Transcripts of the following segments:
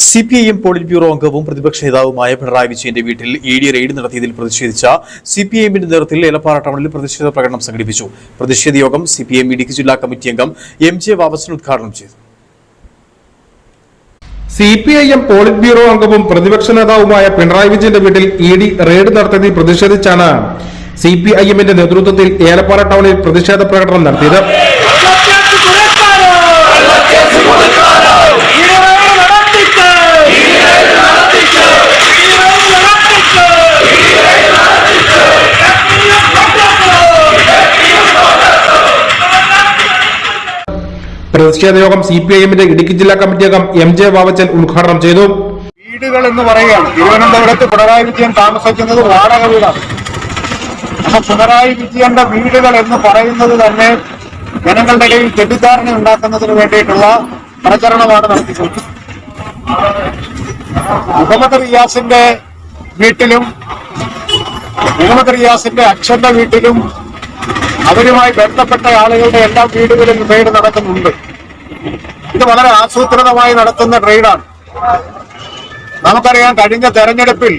CPIM polit bureau അംഗവും പ്രതിപക്ഷ നേതാവുമായ പിണറായി വിജയന്റെ വീട്ടിൽ ഇഡി റെയ്ഡ് നടത്തിയതിൽ പ്രതിഷേധിച്ച സിപിഐഎമ്മിന്റെ നേതൃത്വത്തിൽ ഏലപ്പാറ ടൗണിൽ പ്രതിഷേധ പ്രകടനം സംഘടിപ്പിച്ചു. പ്രതിഷേധ യോഗം സിപിഐഎം ഇടുക്കി ജില്ലാ കമ്മിറ്റി അംഗം എം.ജെ. വാവച്ചൻ ഉദ്ഘാടനം ചെയ്തു. സിപിഐഎം പോളിറ്റ് ബ്യൂറോ അംഗവും പ്രതിപക്ഷ നേതാവുമായ പിണറായി വിജയന്റെ വീട്ടിൽ ഇഡി റെയ്ഡ് നടത്തിയതിൽ പ്രതിഷേധിച്ചാണ് സിപിഐഎമ്മിന്റെ നേതൃത്വത്തിൽ ഏലപ്പാറ ടൗണിൽ പ്രതിഷേധ പ്രകടനം നടത്തിയത്. പ്രതിഷേധ യോഗം സിപിഐഎമ്മിന്റെ ഇടുക്കി ജില്ലാ കമ്മിറ്റി അംഗം എം.ജെ. വാവച്ചൻ ഉദ്ഘാടനം ചെയ്തു. വീടുകൾ എന്ന് പറയുകയാണ്. തിരുവനന്തപുരത്ത് പിണറായി വിജയൻ താമസിക്കുന്നത് വാടക വീടാണ്. അപ്പൊ പിണറായി വിജയന്റെ വീടുകൾ എന്ന് പറയുന്നത് തന്നെ ജനങ്ങളുടെ ഇടയിൽ തെറ്റിദ്ധാരണ ഉണ്ടാക്കുന്നതിന് വേണ്ടിയിട്ടുള്ള പ്രചരണമാണ് നടത്തിക്കുന്നത്. മുഹമ്മദ് റിയാസിന്റെ വീട്ടിലും മുഹമ്മദ് റിയാസിന്റെ അച്ഛന്റെ വീട്ടിലും അവരുമായി ബന്ധപ്പെട്ട ആളുകളുടെ എല്ലാ വീടുകളിലും റെയ്ഡ് നടക്കുന്നുണ്ട്. ഇത് വളരെ ആസൂത്രിതമായി നടത്തുന്ന റെയ്ഡാണ്. നമുക്കറിയാം, കഴിഞ്ഞ തെരഞ്ഞെടുപ്പിൽ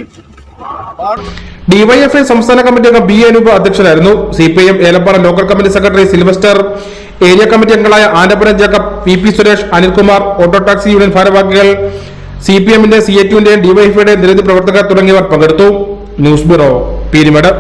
ഡിവൈഎഫ്ഐ സംസ്ഥാന കമ്മിറ്റി അംഗം ബി അനൂപ് അധ്യക്ഷനായിരുന്നു. CPIM Elappara local committee secretary Silvester, area committee അംഗങ്ങളായ Anappuram Jacob, P Suresh, Anilkumar, auto taxi union ഭാരവാഹികൾ, സിപിഎമ്മിന്റെ സിഐടിയുടെയും ഡിവൈഎഫ്ഐയുടെയും നിരവധി പ്രവർത്തകർ തുടങ്ങിയവർ പങ്കെടുത്തു. News bureau, Peermade.